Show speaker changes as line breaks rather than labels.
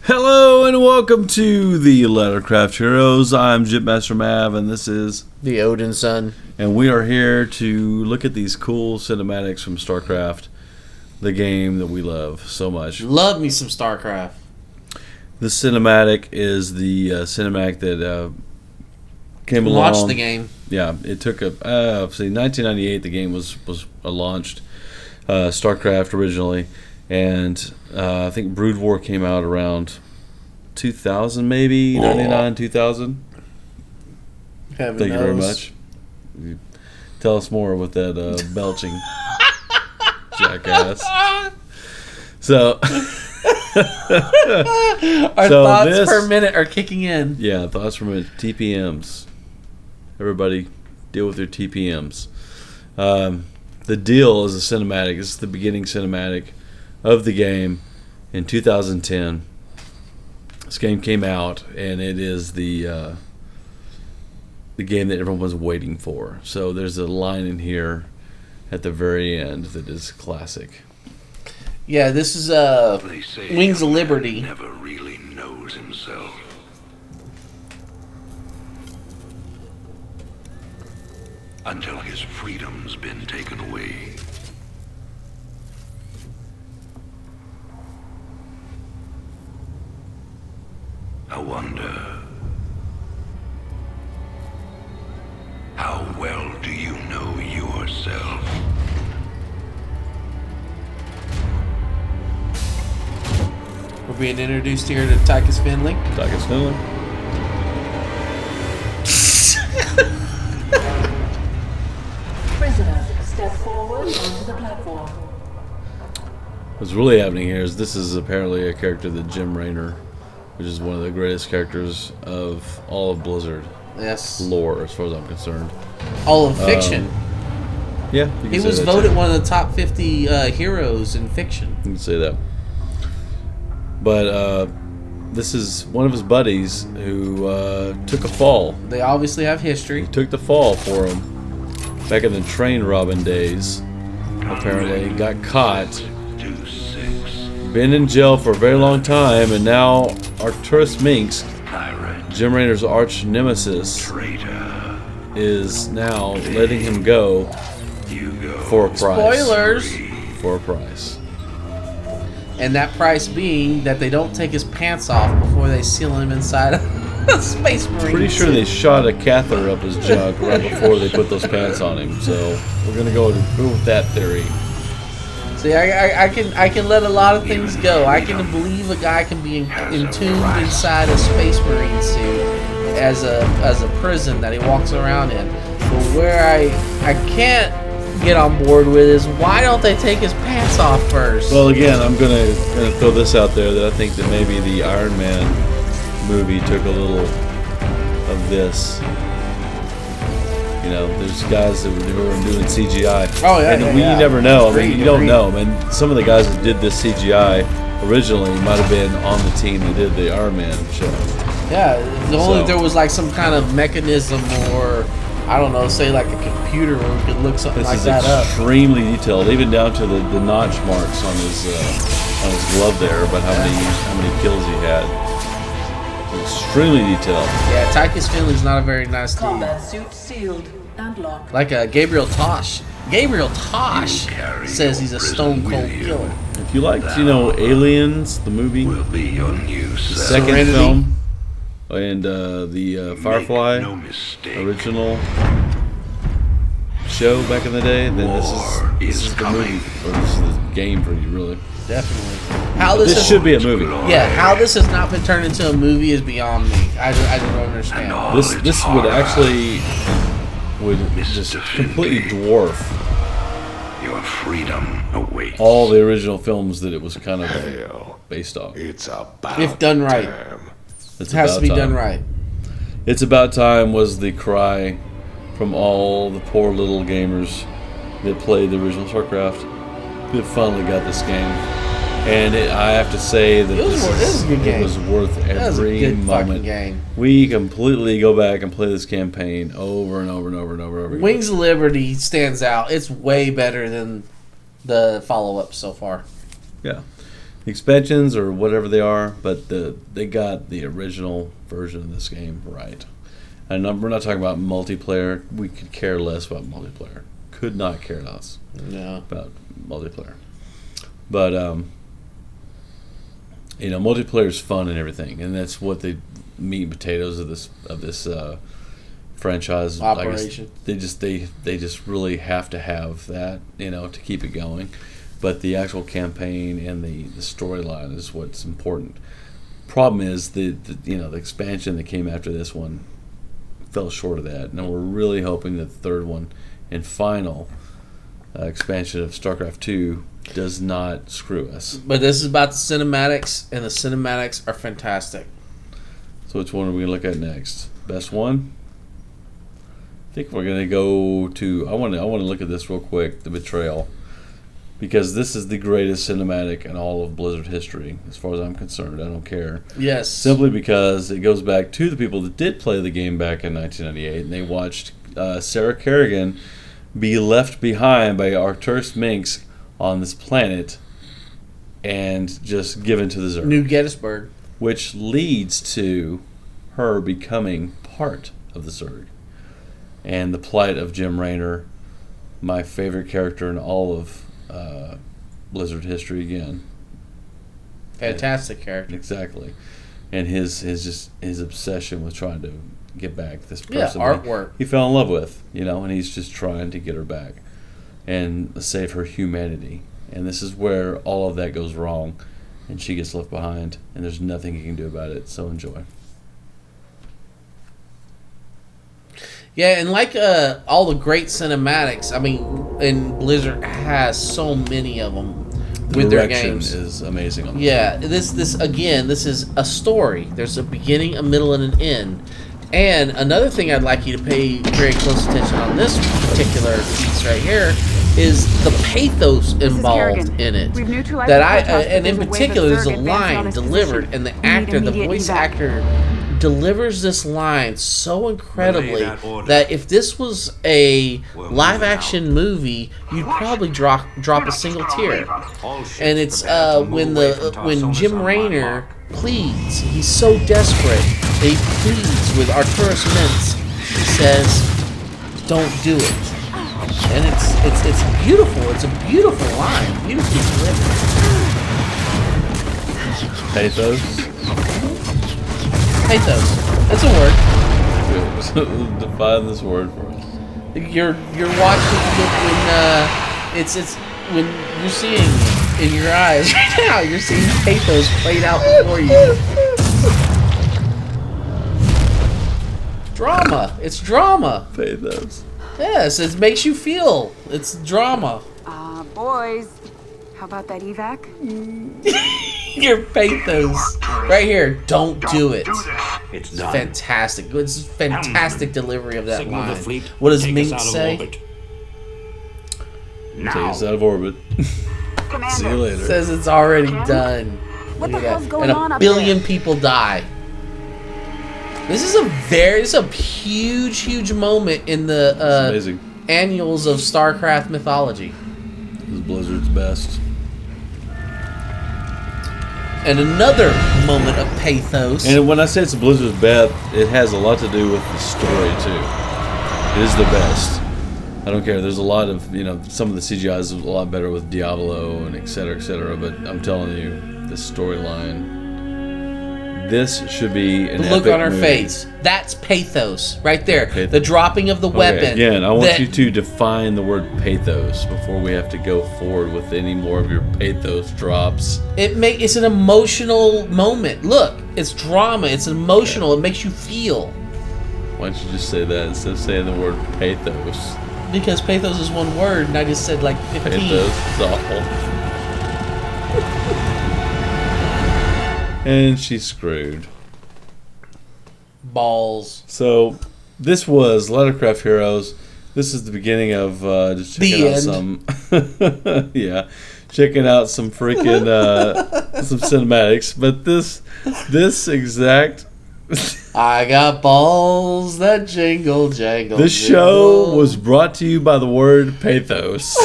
Hello and welcome to the Starcraft Heroes. I'm Jitmaster Mav and this is
the Odingson.
And we are here to look at these cool cinematics from Starcraft, the game that we love so much.
Love me some Starcraft.
This cinematic is the cinematic that came along.
Launched the game.
Yeah, it took a 1998. The game was launched, Starcraft originally. And I think Brood War came out around 2000, maybe 99, 2000. Thank you very much. Tell us more with that belching, jackass. So,
our thoughts per minute are kicking in.
Yeah, thoughts per minute. TPMs. Everybody, deal with your TPMs. The deal is a cinematic. This is the beginning cinematic of the game in 2010. This game came out, and it is the game that everyone was waiting for. So there's a line in here at the very end that is classic.
Yeah, this is Wings of Liberty.
Never really knows himself. Until his freedom's been taken away. I wonder, how well do you know yourself?
We're being introduced here to Tychus Finley.
Tychus Finley.
Prisoners, step forward onto the platform.
What's really happening here is this is apparently a character that Jim Raynor, which is one of the greatest characters of all of Blizzard.
Yes.
Lore, as far as I'm concerned.
All of fiction.
Yeah.
He was voted one of the top 50 heroes in fiction.
You can say that. But this is one of his buddies who took a fall.
They obviously have history.
He took the fall for him back in the train robbing days. Apparently, got caught. Been in jail for a very long time, and now Arcturus Minx, Jim Raynor's arch nemesis, is now letting him go for a price.
Spoilers!
For a price.
And that price being that they don't take his pants off before they seal him inside a Space Marine.
Pretty sure they shot a catheter up his junk right before they put those pants on him. So we're gonna go with that theory.
See, I can let a lot of things go. I can believe a guy can be entombed inside a Space Marine suit as a prison that he walks around in. But where I can't get on board with is, why don't they take his pants off first?
Well, again, I'm gonna throw this out there that I think that maybe the Iron Man movie took a little of this. You know, there's guys that were doing CGI.
Oh, yeah,
and you never know. I mean, you don't know. I mean, some of the guys that did this CGI originally might have been on the team that did the Iron Man show.
Yeah, if there was like some kind of mechanism, or I don't know, say like a computer where we could look something like that up.
This is extremely detailed, even down to the notch marks on his glove there, about how many kills he had. Extremely detailed.
Yeah, Tychus Finley's not a very nice dude.
Combat suit sealed and locked.
Like Gabriel Tosh. Gabriel Tosh says he's a stone cold killer.
If you liked, Aliens, the movie, the second
Serenity.
film, and the Firefly original show back in the day, then this is the movie, or this is the game for you, really.
Definitely.
This should be a movie.
Yeah, how this has not been turned into a movie is beyond me. I don't understand.
This would actually just completely dwarf
your freedom awaits.
all the original films that it was kind of based off.
It's about
If done right.
It
has to be done right.
It's about time was the cry from all the poor little gamers that played the original Starcraft that finally got this game. And I have to say that
It was worth
every
That was a good
moment.
fucking game.
We completely go back and play this campaign over and over and over and over again.
Wings of Liberty stands out. It's way better than the follow-up so far.
Yeah. expansions or whatever they are, but they got the original version of this game right. And we're not talking about multiplayer. We could care less about multiplayer. Could not care less about multiplayer. But multiplayer is fun and everything, and that's what the meat and potatoes of this franchise
operation.
They just really have to have that, to keep it going. But the actual campaign and the storyline is what's important. Problem is the expansion that came after this one fell short of that, and we're really hoping that the third one and final expansion of Starcraft 2 does not screw us.
But this is about the cinematics, and the cinematics are fantastic.
So which one are we going to look at next? Best one? I think we're going to go to... I want to look at this real quick, The Betrayal. Because this is the greatest cinematic in all of Blizzard history, as far as I'm concerned. I don't care.
Yes.
Simply because it goes back to the people that did play the game back in 1998, and they watched Sarah Kerrigan be left behind by Arcturus Minx on this planet and just given to the Zerg.
New Gettysburg.
Which leads to her becoming part of the Zerg. And the plight of Jim Raynor, my favorite character in all of Blizzard history again.
Fantastic character.
Exactly. And his obsession with trying to get back this person
artwork.
He fell in love with, and he's just trying to get her back and save her humanity. And this is where all of that goes wrong, and she gets left behind, and there's nothing he can do about it. So enjoy.
Yeah, and like all the great cinematics, I mean, and Blizzard has so many of them with their games.
Is amazing. On
this is a story. There's a beginning, a middle, and an end. And another thing I'd like you to pay very close attention on this particular piece right here is the pathos involved in it. And in particular, there's a line delivered, and the voice actor delivers this line so incredibly that if this was a live action movie, you'd probably drop a single tear. And it's when Jim Raynor pleads, he's so desperate that he pleads with Arcturus Minx. He says, "Don't do it." And it's beautiful. It's a beautiful line, beautifully delivered.
Pathos.
Pathos. That's a word.
Define this word for us.
You're watching when you're seeing in your eyes right now. You're seeing pathos played out before you. Drama. It's drama.
Pathos.
Yes, it makes you feel. It's drama.
Boys, how about that evac?
Your pathos. Right here, don't do it.
It's done.
Fantastic. It's fantastic delivery of that
Signal
line.
the fleet.
What does
Take
Minx
us out of
say?
orbit.
Take
Now.
us out of orbit. See you later.
Says it's already done.
What the
Look at
hell's
that.
going
and
on
a
up
billion
there?
people die. This is a huge moment in the
amazing.
annuals of StarCraft mythology.
This is Blizzard's best.
And another moment of pathos.
And when I say it's Blizzard's best, it has a lot to do with the story too. It is the best. I don't care. There's a lot of, some of the CGI is a lot better with Diablo and et cetera, but I'm telling you, the storyline, this should be an
the look
epic
on her
movie.
face. That's pathos right there.
Pathos.
The dropping of the weapon.
Okay, again, I want you to define the word pathos before we have to go forward with any more of your pathos drops.
It's an emotional moment. Look, it's drama. It's emotional. It makes you feel.
Why don't you just say that instead of saying the word pathos?
Because pathos is one word, and I just said like 15.
Pathos is awful. And she's screwed.
Balls.
So, this was Lettercraft Heroes. This is the beginning of just checking out some... yeah. Checking out some freaking... some cinematics. But this exact...
I got balls that jingle jangle.
This show was brought to you by the word pathos.